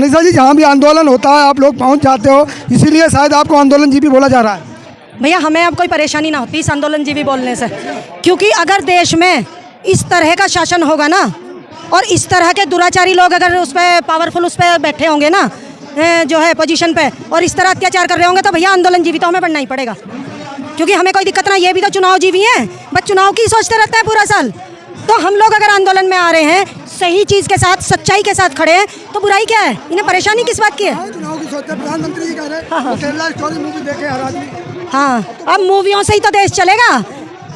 मनीषा जी, जहाँ भी आंदोलन होता है आप लोग पहुँच जाते हो, इसीलिए शायद आपको आंदोलनजीवी बोला जा रहा है। भैया हमें अब कोई परेशानी ना होती इस आंदोलनजीवी बोलने से, क्योंकि अगर देश में इस तरह का शासन होगा ना, और इस तरह के दुराचारी लोग अगर उस पर पावरफुल उस पर बैठे होंगे ना, जो है पोजीशन पे, और इस तरह अत्याचार कर रहे होंगे, तो भैया आंदोलनजीवी तो हमें बनना ही पड़ेगा। क्योंकि हमें कोई दिक्कत ना, ये भी तो चुनाव जीवी हैं, बस चुनाव की सोचते रहते हैं पूरा साल। तो हम लोग अगर आंदोलन में आ रहे हैं, सही चीज़ के साथ, सच्चाई के साथ खड़े हैं, तो बुराई क्या है? इन्हें परेशानी किस बात की है? चुनाव की सोचते प्रधानमंत्री जी कह रहे हैं केरला स्टोरी मूवी देखे हर आदमी। हाँ, अब मूवियों से ही तो देश चलेगा,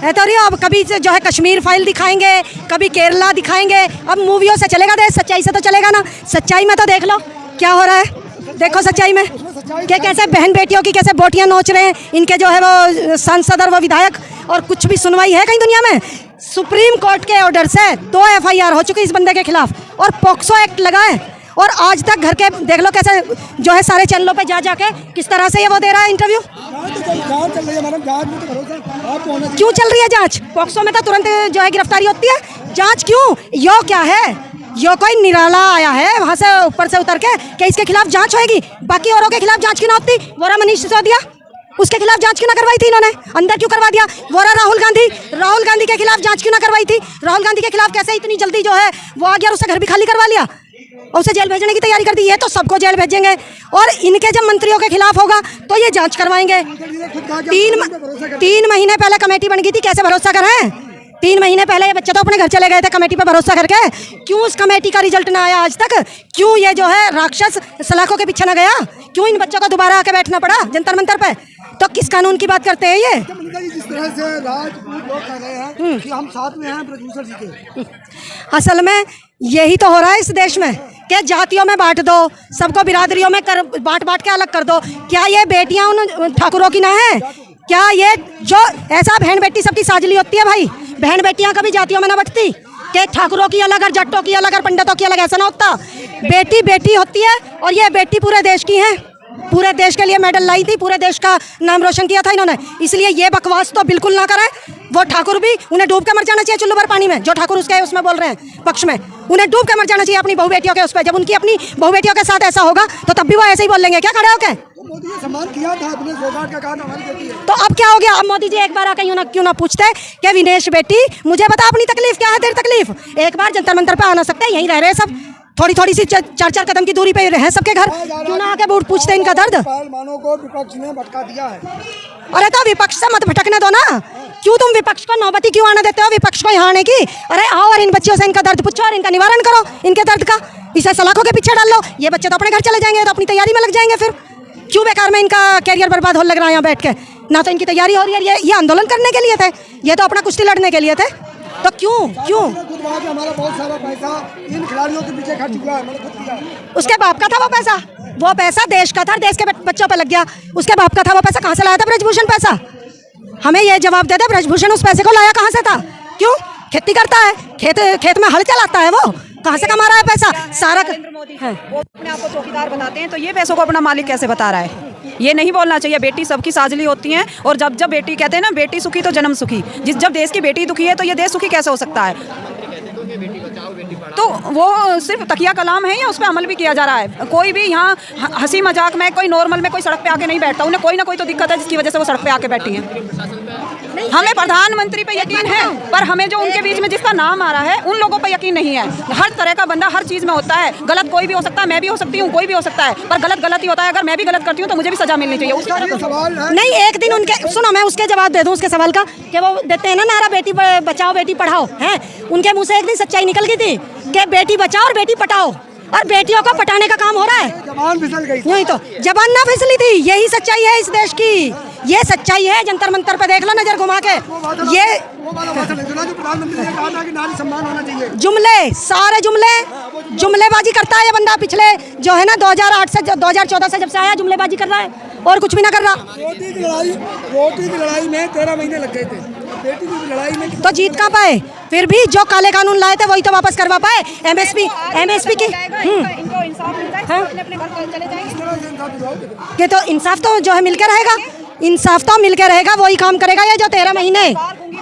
है तो नहीं। अब कभी जो है कश्मीर फाइल दिखाएंगे, कभी केरला दिखाएंगे, अब मूवियों से चलेगा देश, सच्चाई से तो चलेगा ना। सच्चाई में तो देख लो क्या हो रहा है, देखो सच्चाई में कि कैसे बहन बेटियों की कैसे बोटियां नोच रहे हैं इनके जो है वो सांसद और वो विधायक, और कुछ भी सुनवाई है कहीं दुनिया में? सुप्रीम कोर्ट के ऑर्डर से 2 FIR हो चुकी इस बंदे के खिलाफ, और पॉक्सो एक्ट लगा है, और आज तक घर के देख लो कैसे जो है सारे चैनलों पे जा जाके किस तरह से ये वो दे रहा है इंटरव्यू। क्यों चल रही है जांच? पॉक्सो में तो तुरंत जो है गिरफ्तारी होती है, जांच क्यों? यो क्या है? यो कोई निराला आया है वहाँ से ऊपर से उतर के कि इसके खिलाफ जांच होगी, बाकी औरों के खिलाफ जांच क्यों ना होती? वोरा मनीष सिसोदिया, उसके खिलाफ जांच क्यों ना करवाई थी इन्होंने? अंदर क्यों करवा दिया? वोरा राहुल गांधी के खिलाफ जांच क्यों ना करवाई थी? राहुल गांधी के खिलाफ कैसे इतनी जल्दी जो है वो आ गया, उससे घर भी खाली करवा लिया और उसे जेल भेजने की तैयारी कर दी। ये तो सबको जेल भेजेंगे, और इनके जब मंत्रियों के खिलाफ होगा तो ये जांच करवाएंगे। 3 महीने पहले कमेटी बन गई थी, कैसे भरोसा करें? 3 महीने पहले ये बच्चे तो अपने घर चले गए थे कमेटी पे भरोसा करके। क्यों उस कमेटी का रिजल्ट ना आया आज तक? क्यों ये जो है राक्षस सलाखों के पीछे ना गया? क्यों इन बच्चों को दोबारा आके बैठना पड़ा जंतर मंतर पे? तो किस कानून की बात करते हैं ये? जिस तरह से राजपूत लोग कह रहे हैं कि हम साथ में हैं ब्रजभूषण जी के, असल में यही तो हो रहा है इस देश में कि जातियों में बांट दो, सबको बिरादरियों में कर बांट के अलग कर दो। क्या ये बेटियां उन ठाकुरों की ना है? क्या ये जो ऐसा बहन बेटी सबकी साजली होती है भाई? बहन बेटियां कभी जातियों में ना बटती कि ठाकुरों की अलग और जट्टों की अलग और पंडितों की अलग, ऐसा ना होता। बेटी बेटी होती है, और ये बेटी पूरे देश की है, पूरे देश के लिए मेडल लाई थी, पूरे देश का नाम रोशन किया था इन्होंने। इसलिए ये बकवास तो बिल्कुल ना करें। वो ठाकुर भी, उन्हें डूब के मर जाना चाहिए चुल्लू भर पानी में, जो ठाकुर उसके उसमें बोल रहे हैं पक्ष में, उन्हें डूब के मर जाना चाहिए अपनी बहू बेटियों के उस पर। जब उनकी अपनी बहू बेटियों के साथ ऐसा होगा तो तब भी वो ऐसे ही बोल लेंगे क्या खड़े होके? मोदी ने सम्मान किया था अपने सौगात का, कहा हमारी बेटी है। तो अब क्या हो गया? अब मोदी जी एक बार आके क्यों ना पूछते कि विनेश बेटी मुझे बता अपनी तकलीफ क्या है, तेरी तकलीफ? एक बार जंतर मंतर पे आना सकते हैं, यहीं रह रहे सब, थोड़ी सी 4 कदम की दूरी पे रहे सबके घर, क्यों ना आके बूट पूछते इनका दर्द? पहलवानों को विपक्ष ने भटका दिया है। अरे तो विपक्ष से मत भटकने दो ना, क्यों तुम विपक्ष को नौबती क्यों आने देते हो विपक्ष को यहाँ आने की? अरे आओ और इन बच्चों से इनका दर्द पूछो और इनका निवारण करो, इनके दर्द का। इसे सलाखों के पीछे डाल लो, ये बच्चे तो अपने घर चले जाएंगे, तो अपनी तैयारी में लग जाएंगे। फिर क्यों बेकार में इनका कैरियर बर्बाद हो लग रहा है यहाँ बैठ के? ना तो इनकी तैयारी हो रही है, ये आंदोलन करने के लिए थे, ये तो अपना कुश्ती लड़ने के लिए थे, तो क्यों हमारा बहुत सारा पैसा इन खिलाड़ियों के पीछे खर्च हुआ है। उसके बाप का था वो पैसा देश का था, देश के बच्चों पे लग गया। उसके बाप का था वो पैसा, कहाँ से लाया था ब्रजभूषण पैसा? हमें ये जवाब दे दे, ब्रजभूषण उस पैसे को लाया कहाँ से था? क्यों? खेती करता है, खेत में हल चलाता है, वो कहाँ से कमा रहा है पैसा? सारा मोदी है वो अपने आप को चौकीदार बताते हैं, तो ये पैसों को अपना मालिक कैसे बता रहा है? ये नहीं बोलना चाहिए। बेटी सबकी साजली होती है, और जब बेटी कहते हैं ना, बेटी सुखी तो जन्म सुखी। जब देश की बेटी दुखी है तो ये देश सुखी कैसे हो सकता है? तो वो सिर्फ तकिया कलाम है या उस पर अमल भी किया जा रहा है? कोई भी यहाँ हंसी मजाक में, कोई नॉर्मल में कोई सड़क पे आके नहीं बैठता, उन्हें कोई ना कोई तो दिक्कत है जिसकी वजह से वो सड़क पे आके बैठी हैं। हमें प्रधानमंत्री पे यकीन है, पर हमें जो उनके बीच में जिसका नाम आ रहा है उन लोगों पे यकीन नहीं है। हर तरह का बंदा हर चीज़ में होता है, गलत कोई भी हो सकता है, मैं भी हो सकती हूँ, कोई भी हो सकता है, पर गलत ही होता है। अगर मैं भी गलत करती हूँ तो मुझे भी सजा मिलनी चाहिए। नहीं, एक दिन उनके सुनो, मैं उसके जवाब दे दूँ उसके सवाल का, कि वो देते हैं ना नारा बेटी बचाओ बेटी पढ़ाओ, है उनके मुँह से एक दिन सच्चाई निकल गई थी कि बेटी बचाओ और बेटी पढ़ाओ, और बेटियों को पटाने का काम हो रहा है। जबान फिसल गई, यही तो जबान ना फिसली थी, यही सच्चाई है इस देश की, ये सच्चाई है। जंतर मंतर पे देख लो नजर घुमा के, ये प्रधानमंत्री ने कहा था कि नारी सम्मान होना चाहिए। जुमले, सारे जुमलेबाजी करता है ये बंदा। पिछले जो है ना 2008 से 2014 से जब से आया जुमलेबाजी कर रहा है, और कुछ भी ना कर रहा। रोटी की लड़ाई में 13 महीने लग गए थे, बेटी की लड़ाई में तो जीत कहाँ पाए? फिर भी जो काले कानून लाए थे वही तो वापस करवा पाए। एमएसपी की ये तो इंसाफ तो जो है मिलकर रहेगा, इंसाफ तो मिलकर रहेगा, वही काम करेगा ये जो 13 महीने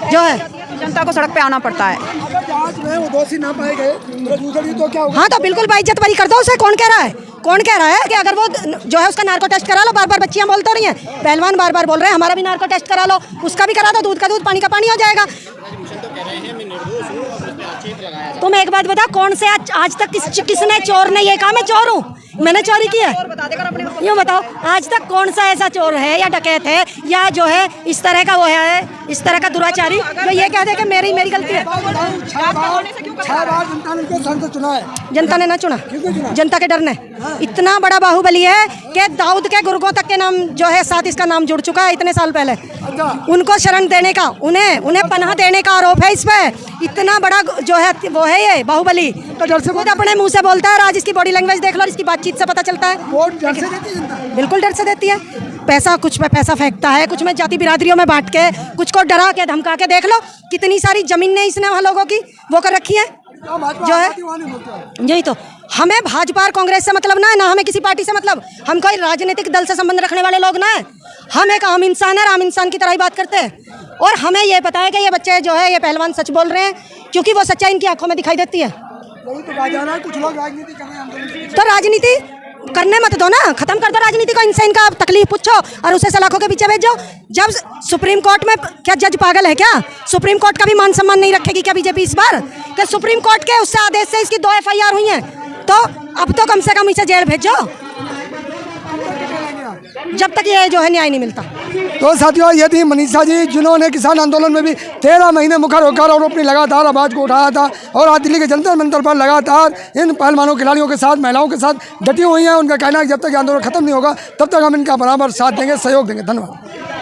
जो है जनता को सड़क पे आना पड़ता है। अगर जांच में वो दोषी ना पाए गए तो क्या होगा? हाँ तो बिल्कुल बेइज्जत बरी कर दो उसे, कौन कह रहा है? कौन कह रहा है कि अगर वो जो है उसका नार्को टेस्ट करा लो? बार बार बच्चियां बोल तो रही हैं, पहलवान बार बार बोल रहे हैं हमारा भी नार्को टेस्ट करा लो, उसका भी करा दो, दूध का दूध पानी का पानी हो जाएगा। तुम एक बात बता, कौन से आज तक किसने चोर ने ये कहा मैं चोर हूँ, मैंने चोरी की है? यूँ बताओ, आज तक कौन सा ऐसा चोर है या डकैत है या जो है इस तरह का वो है, इस तरह का दुराचारी जो ये कह दे कि मेरी गलती है? 6 बार जनता ने इनको संसद चुना है। जनता ने ना चुना, जनता के डर ने। इतना बड़ा बाहुबली है कि दाऊद के गुर्गों तक के नाम जो है साथ इसका नाम जुड़ चुका है इतने साल पहले। उनको शरण देने का, उन्हें पनाह देने का आरोप है इस पे। इतना बड़ा जो है वो है ये बाहुबली, तो डर से खुद अपने मुंह से बोलता है और आज इसकी बॉडी लैंग्वेज देख लो, इसकी बातचीत से पता चलता है। वोट डर से देती है जनता, बिल्कुल डर से देती है। पैसा कुछ पे पैसा फेंकता है, कुछ में जाति बिरादरियों में बांट के, कुछ को डरा के धमका के। देख लो कितनी सारी जमीन ने इसने वहाँ लोगों की वो कर रखी है जो है। यही तो, हमें भाजपा और कांग्रेस से मतलब ना है, ना हमें किसी पार्टी से मतलब। हम कोई राजनीतिक दल से संबंध रखने वाले लोग ना है, हम एक आम इंसान है, आम इंसान की तरह ही बात करते हैं। और हमें ये पता है कि ये बच्चे जो है ये पहलवान सच बोल रहे हैं, क्योंकि वो सच्चाई इनकी आंखों में दिखाई देती है। कुछ लोग राजनीति कर रहे हैं, तो राजनीति करने मत दो ना, खत्म कर दो राजनीति को। इनसे इनका तकलीफ पूछो और उसे सलाखों के पीछे भेजो। जब सुप्रीम कोर्ट में, क्या जज पागल है क्या? सुप्रीम कोर्ट का भी मान सम्मान नहीं रखेगी क्या बीजेपी इस बार? कि सुप्रीम कोर्ट के उससे आदेश से इसकी 2 FIR हुई हैं, तो अब तो कम से कम इसे जेल भेजो जब तक ये जो है न्याय नहीं मिलता। तो साथियों, ये थी मनीषा जी, जिन्होंने किसान आंदोलन में भी 13 महीने मुखर होकर और अपनी लगातार आवाज़ को उठाया था और आज दिल्ली के जंतर मंतर पर लगातार इन पहलवानों खिलाड़ियों के साथ, महिलाओं के साथ डटी हुई हैं। उनका कहना है कि जब तक ये आंदोलन खत्म नहीं होगा तब तक हम इनका बराबर साथ देंगे, सहयोग देंगे। धन्यवाद।